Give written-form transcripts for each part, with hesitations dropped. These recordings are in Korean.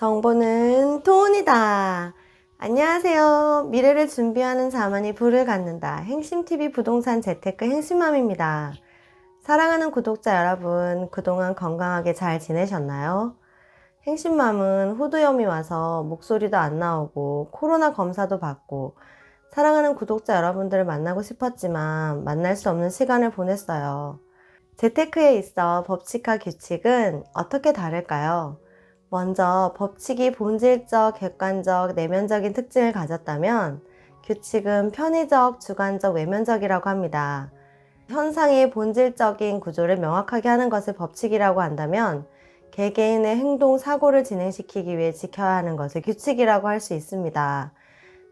정보는 돈이다. 안녕하세요. 미래를 준비하는 자만이 부를 갖는다. 행심TV 부동산 재테크 행심맘입니다. 사랑하는 구독자 여러분, 그동안 건강하게 잘 지내셨나요? 행심맘은 후두염이 와서 목소리도 안 나오고 코로나 검사도 받고 사랑하는 구독자 여러분들을 만나고 싶었지만 만날 수 없는 시간을 보냈어요. 재테크에 있어 법칙과 규칙은 어떻게 다를까요? 먼저 법칙이 본질적, 객관적, 내면적인 특징을 가졌다면 규칙은 편의적, 주관적, 외면적이라고 합니다. 현상의 본질적인 구조를 명확하게 하는 것을 법칙이라고 한다면 개개인의 행동, 사고를 진행시키기 위해 지켜야 하는 것을 규칙이라고 할 수 있습니다.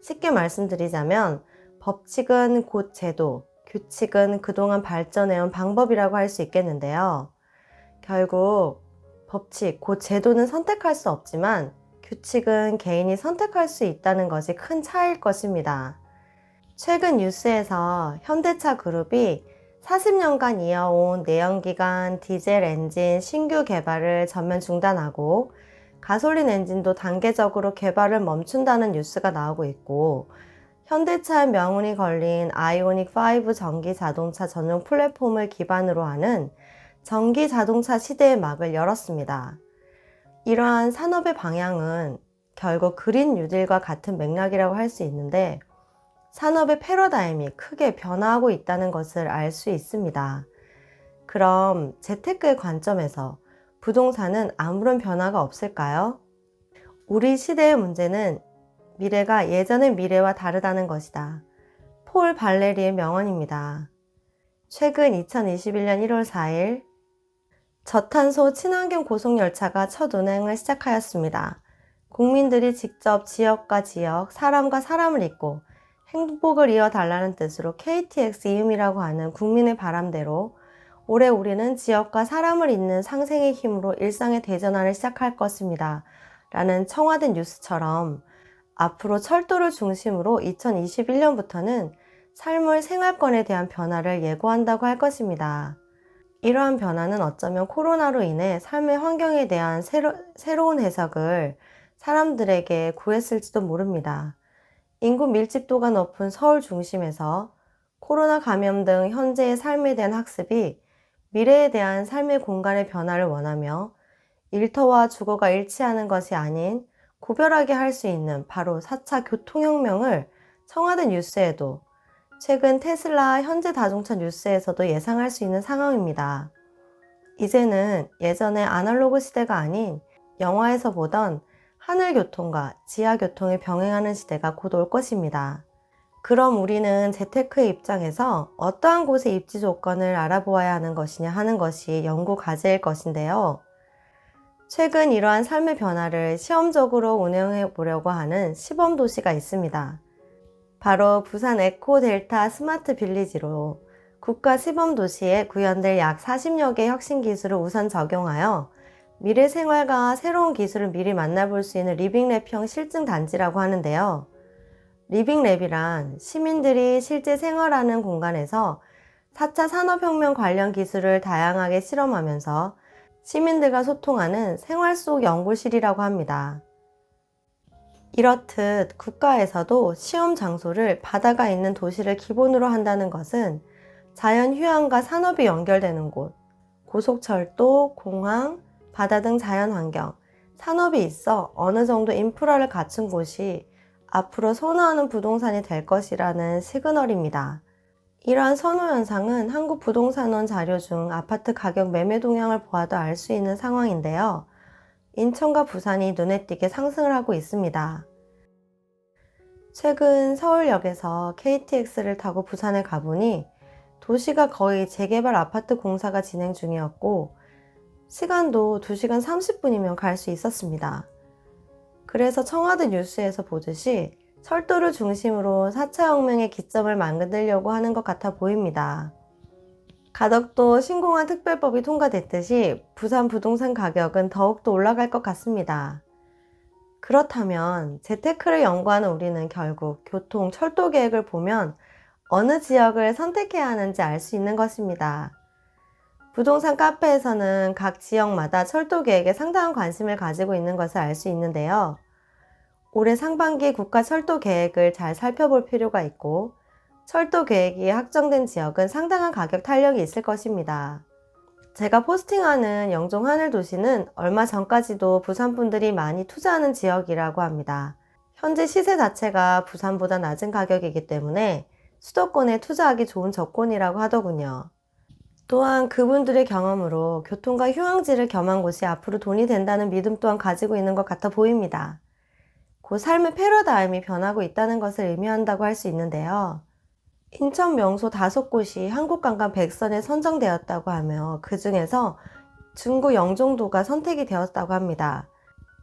쉽게 말씀드리자면 법칙은 곧 제도, 규칙은 그동안 발전해온 방법이라고 할 수 있겠는데요. 결국 법칙, 곧 제도는 선택할 수 없지만 규칙은 개인이 선택할 수 있다는 것이 큰 차이일 것입니다. 최근 뉴스에서 현대차 그룹이 40년간 이어온 내연기관 디젤 엔진 신규 개발을 전면 중단하고 가솔린 엔진도 단계적으로 개발을 멈춘다는 뉴스가 나오고 있고, 현대차의 명운이 걸린 아이오닉5 전기 자동차 전용 플랫폼을 기반으로 하는 전기 자동차 시대의 막을 열었습니다. 이러한 산업의 방향은 결국 그린 뉴딜과 같은 맥락이라고 할 수 있는데, 산업의 패러다임이 크게 변화하고 있다는 것을 알 수 있습니다. 그럼 재테크의 관점에서 부동산은 아무런 변화가 없을까요? 우리 시대의 문제는 미래가 예전의 미래와 다르다는 것이다. 폴 발레리의 명언입니다. 최근 2021년 1월 4일 저탄소 친환경 고속열차가 첫 운행을 시작하였습니다. 국민들이 직접 지역과 지역, 사람과 사람을 잇고 행복을 이어달라는 뜻으로 KTX 이음이라고 하는 국민의 바람대로 올해 우리는 지역과 사람을 잇는 상생의 힘으로 일상의 대전환을 시작할 것입니다. 라는 청와대 뉴스처럼 앞으로 철도를 중심으로 2021년부터는 삶의 생활권에 대한 변화를 예고한다고 할 것입니다. 이러한 변화는 어쩌면 코로나로 인해 삶의 환경에 대한 새로운 해석을 사람들에게 구했을지도 모릅니다. 인구 밀집도가 높은 서울 중심에서 코로나 감염 등 현재의 삶에 대한 학습이 미래에 대한 삶의 공간의 변화를 원하며 일터와 주거가 일치하는 것이 아닌 구별하게 할 수 있는 바로 4차 교통혁명을 청와대 뉴스에도, 최근 테슬라 현대자동차 뉴스에서도 예상할 수 있는 상황입니다. 이제는 예전의 아날로그 시대가 아닌 영화에서 보던 하늘교통과 지하교통이 병행하는 시대가 곧 올 것입니다. 그럼 우리는 재테크의 입장에서 어떠한 곳의 입지 조건을 알아보아야 하는 것이냐 하는 것이 연구 과제일 것인데요. 최근 이러한 삶의 변화를 시험적으로 운영해 보려고 하는 시범도시가 있습니다. 바로 부산 에코델타 스마트 빌리지로 국가 시범도시에 구현될 약 40여 개의 혁신 기술을 우선 적용하여 미래 생활과 새로운 기술을 미리 만나볼 수 있는 리빙랩형 실증 단지라고 하는데요. 리빙랩이란 시민들이 실제 생활하는 공간에서 4차 산업혁명 관련 기술을 다양하게 실험하면서 시민들과 소통하는 생활 속 연구실이라고 합니다. 이렇듯 국가에서도 시험 장소를 바다가 있는 도시를 기본으로 한다는 것은 자연 휴양과 산업이 연결되는 곳, 고속철도, 공항, 바다 등 자연환경, 산업이 있어 어느 정도 인프라를 갖춘 곳이 앞으로 선호하는 부동산이 될 것이라는 시그널입니다. 이러한 선호 현상은 한국부동산원 자료 중 아파트 가격 매매 동향을 보아도 알 수 있는 상황인데요. 인천과 부산이 눈에 띄게 상승을 하고 있습니다. 최근 서울역에서 KTX를 타고 부산에 가보니 도시가 거의 재개발 아파트 공사가 진행 중이었고 시간도 2시간 30분이면 갈 수 있었습니다. 그래서 청와대 뉴스에서 보듯이 철도를 중심으로 4차 혁명의 기점을 만들려고 하는 것 같아 보입니다. 가덕도 신공항 특별법이 통과됐듯이 부산 부동산 가격은 더욱더 올라갈 것 같습니다. 그렇다면 재테크를 연구하는 우리는 결국 교통, 철도 계획을 보면 어느 지역을 선택해야 하는지 알 수 있는 것입니다. 부동산 카페에서는 각 지역마다 철도 계획에 상당한 관심을 가지고 있는 것을 알 수 있는데요. 올해 상반기 국가 철도 계획을 잘 살펴볼 필요가 있고, 철도 계획이 확정된 지역은 상당한 가격 탄력이 있을 것입니다. 제가 포스팅하는 영종 하늘도시는 얼마 전까지도 부산 분들이 많이 투자하는 지역이라고 합니다. 현재 시세 자체가 부산보다 낮은 가격이기 때문에 수도권에 투자하기 좋은 조건이라고 하더군요. 또한 그분들의 경험으로 교통과 휴양지를 겸한 곳이 앞으로 돈이 된다는 믿음 또한 가지고 있는 것 같아 보입니다. 곧 삶의 패러다임이 변하고 있다는 것을 의미한다고 할 수 있는데요. 인천 명소 5곳이 한국관광 100선에 선정되었다고 하며 그 중에서 중구 영종도가 선택이 되었다고 합니다.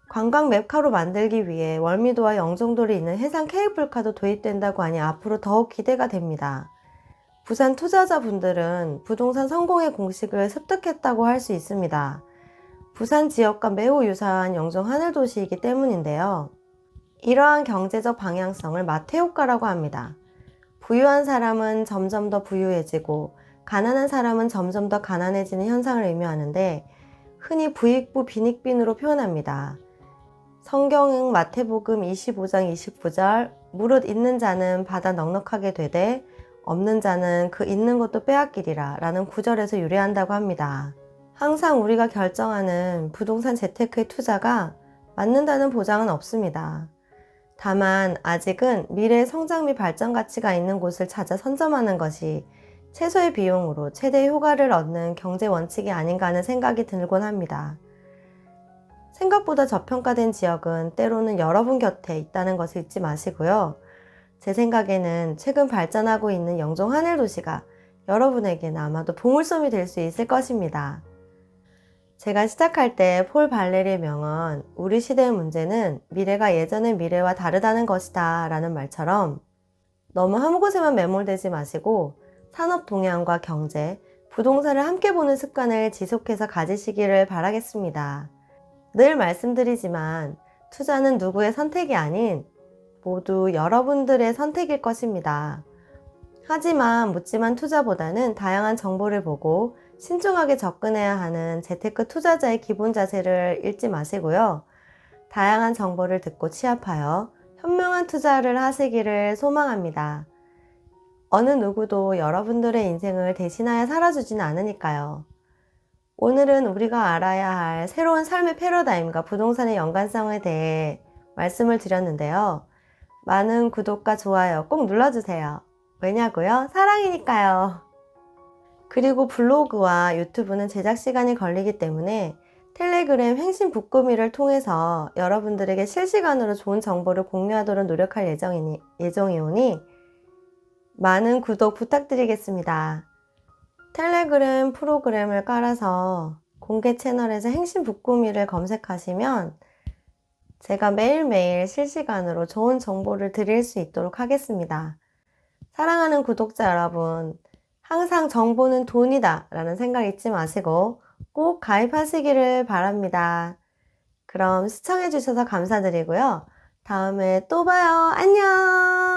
관광 맵카로 만들기 위해 월미도와 영종도를 잇는 해상 케이블카도 도입된다고 하니 앞으로 더욱 기대가 됩니다. 부산 투자자분들은 부동산 성공의 공식을 습득했다고 할 수 있습니다. 부산 지역과 매우 유사한 영종 하늘도시이기 때문인데요. 이러한 경제적 방향성을 마태효과라고 합니다. 부유한 사람은 점점 더 부유해지고 가난한 사람은 점점 더 가난해지는 현상을 의미하는데 흔히 부익부 빈익빈으로 표현합니다. 성경은 마태복음 25장 29절 무릇 있는 자는 받아 넉넉하게 되되 없는 자는 그 있는 것도 빼앗기리라 라는 구절에서 유래한다고 합니다. 항상 우리가 결정하는 부동산 재테크의 투자가 맞는다는 보장은 없습니다. 다만 아직은 미래의 성장 및 발전 가치가 있는 곳을 찾아 선점하는 것이 최소의 비용으로 최대의 효과를 얻는 경제 원칙이 아닌가 하는 생각이 들곤 합니다. 생각보다 저평가된 지역은 때로는 여러분 곁에 있다는 것을 잊지 마시고요. 제 생각에는 최근 발전하고 있는 영종 하늘도시가 여러분에게는 아마도 보물섬이 될 수 있을 것입니다. 제가 시작할 때 폴 발레리의 명언, 우리 시대의 문제는 미래가 예전의 미래와 다르다는 것이다 라는 말처럼 너무 한 곳에만 매몰되지 마시고 산업 동향과 경제, 부동산을 함께 보는 습관을 지속해서 가지시기를 바라겠습니다. 늘 말씀드리지만 투자는 누구의 선택이 아닌 모두 여러분들의 선택일 것입니다. 하지만 묻지만 투자보다는 다양한 정보를 보고 신중하게 접근해야 하는 재테크 투자자의 기본 자세를 잃지 마시고요. 다양한 정보를 듣고 취합하여 현명한 투자를 하시기를 소망합니다. 어느 누구도 여러분들의 인생을 대신하여 살아주진 않으니까요. 오늘은 우리가 알아야 할 새로운 삶의 패러다임과 부동산의 연관성에 대해 말씀을 드렸는데요. 많은 구독과 좋아요 꼭 눌러주세요. 왜냐고요? 사랑이니까요. 그리고 블로그와 유튜브는 제작 시간이 걸리기 때문에 텔레그램 행신 북구미를 통해서 여러분들에게 실시간으로 좋은 정보를 공유하도록 노력할 예정이오니 많은 구독 부탁드리겠습니다. 텔레그램 프로그램을 깔아서 공개 채널에서 행신 북구미를 검색하시면 제가 매일매일 실시간으로 좋은 정보를 드릴 수 있도록 하겠습니다. 사랑하는 구독자 여러분, 항상 정보는 돈이다 라는 생각 잊지 마시고 꼭 가입하시기를 바랍니다. 그럼 시청해주셔서 감사드리고요. 다음에 또 봐요. 안녕!